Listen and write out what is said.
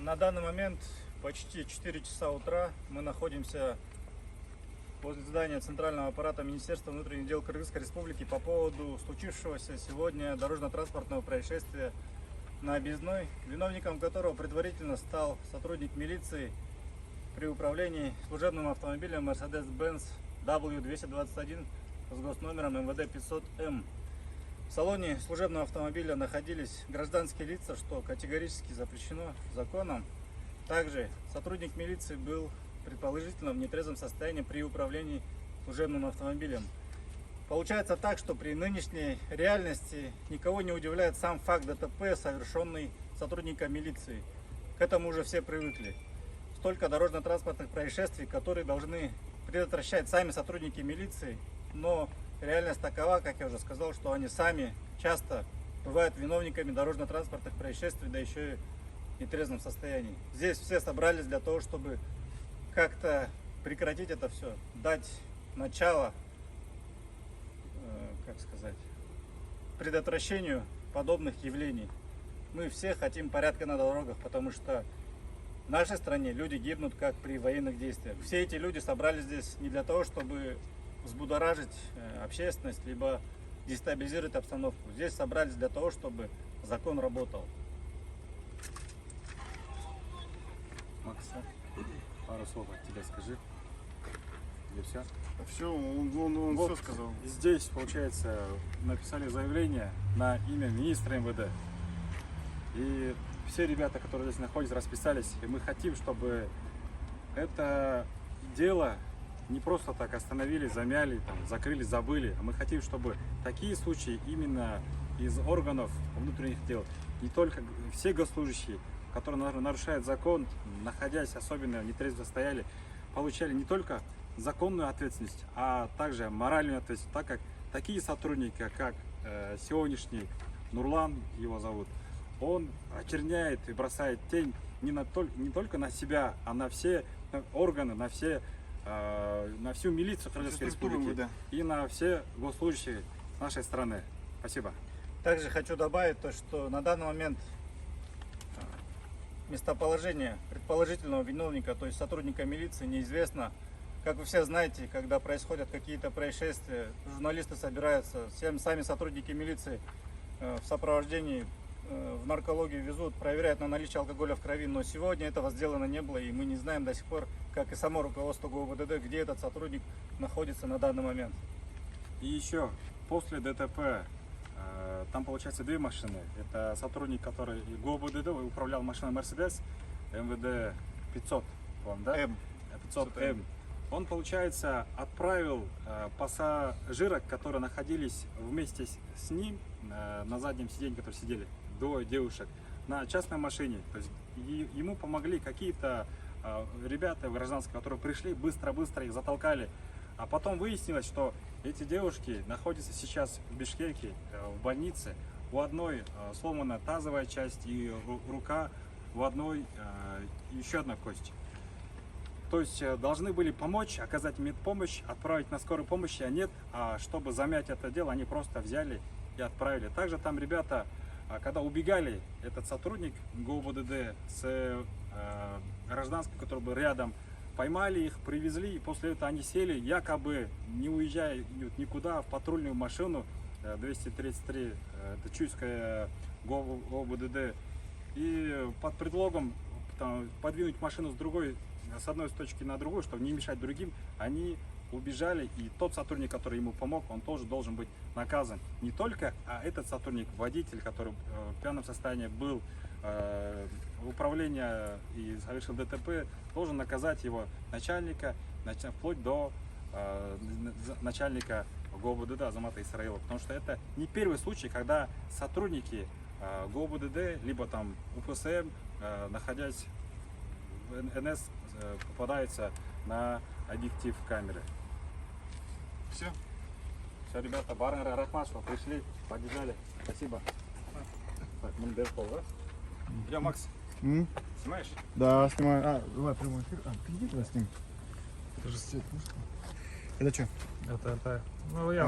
На данный момент почти 4 часа утра мы находимся возле здания Центрального аппарата Министерства внутренних дел Кыргызской Республики по поводу случившегося сегодня дорожно-транспортного происшествия на объездной, виновником которого предварительно стал сотрудник милиции при управлении служебным автомобилем Mercedes-Benz W221 с госномером МВД 500М. В салоне служебного автомобиля находились гражданские лица, что категорически запрещено законом. Также сотрудник милиции был предположительно в нетрезвом состоянии при управлении служебным автомобилем. Получается так, что при нынешней реальности никого не удивляет сам факт ДТП, совершенный сотрудником милиции. К этому уже все привыкли. Столько дорожно-транспортных происшествий, которые должны предотвращать сами сотрудники милиции, но реальность такова, как я уже сказал, что они сами часто бывают виновниками дорожно-транспортных происшествий, да еще и в нетрезвом состоянии. Здесь все собрались для того, чтобы как-то прекратить это все, дать начало, предотвращению подобных явлений. Мы все хотим порядка на дорогах, потому что в нашей стране люди гибнут как при военных действиях. Все эти люди собрались здесь не для того, чтобы взбудоражить общественность, либо дестабилизировать обстановку. Здесь собрались для того, чтобы закон работал. Макс, пару слов от тебя скажи. Или все? Все, он Вот все сказал. Здесь, получается, написали заявление на имя министра МВД. И все ребята, которые здесь находятся, расписались. И мы хотим, чтобы это дело не просто так остановили, замяли, там, закрыли, забыли. А мы хотим, чтобы такие случаи именно из органов внутренних дел, не только все госслужащие, которые нарушают закон, находясь особенно в нетрезвом состоянии, получали не только законную ответственность, а также моральную ответственность, так как такие сотрудники, как сегодняшний Нурлан, его зовут, он очерняет и бросает тень не только на себя, а на все органы, на всю милицию Кыргызской Республики и на все госслужащие нашей страны. Спасибо. Также хочу добавить то, что на данный момент местоположение предположительного виновника, то есть сотрудника милиции, неизвестно. Как вы все знаете, когда происходят какие-то происшествия, журналисты собираются, сами сотрудники милиции в сопровождении в наркологию везут, проверяют на наличие алкоголя в крови, но сегодня этого сделано не было, и мы не знаем до сих пор, как и само руководство ГУВДД, где этот сотрудник находится на данный момент. И еще, после ДТП, там получается две машины. Это сотрудник, который ГУВДД управлял машиной Mercedes МВД 500, да? 500М. Он, получается, отправил пассажиров, которые находились вместе с ним на заднем сиденье, которые сидели, двое девушек, на частной машине. То есть ему помогли какие-то ребята гражданские, которые пришли, быстро-быстро их затолкали. А потом выяснилось, что эти девушки находятся сейчас в Бишкеке, в больнице. У одной сломана тазовая часть и рука, у одной еще одна кость. То есть должны были помочь, оказать медпомощь, отправить на скорую помощь, а нет. А чтобы замять это дело, они просто взяли и отправили. Также там ребята, когда убегали, этот сотрудник ГУВДД с гражданским, который был рядом, поймали их, привезли, и после этого они сели, якобы не уезжая никуда, в патрульную машину 233, это Чуйская ГУВДД, и под предлогом подвинуть машину с одной точки на другую, чтобы не мешать другим, они убежали, и тот сотрудник, который ему помог, он тоже должен быть наказан. Не только, а этот сотрудник, водитель, который в пьяном состоянии был в управлении и совершил ДТП, должен наказать его начальника, вплоть до начальника ГУВДД Азамата Исраилова. Потому что это не первый случай, когда сотрудники ГУВДД, либо там УПСМ, находясь в НС, попадаются на объектив камеры. Все? Все, ребята, барнеры, рахмат, что пришли, поддержали. Спасибо. Так, мы без пола. Я, Макс, снимаешь? Да, снимаю. Давай прямой эфир. Ты иди туда с ним. Это же сеть. Это что? Это, ну я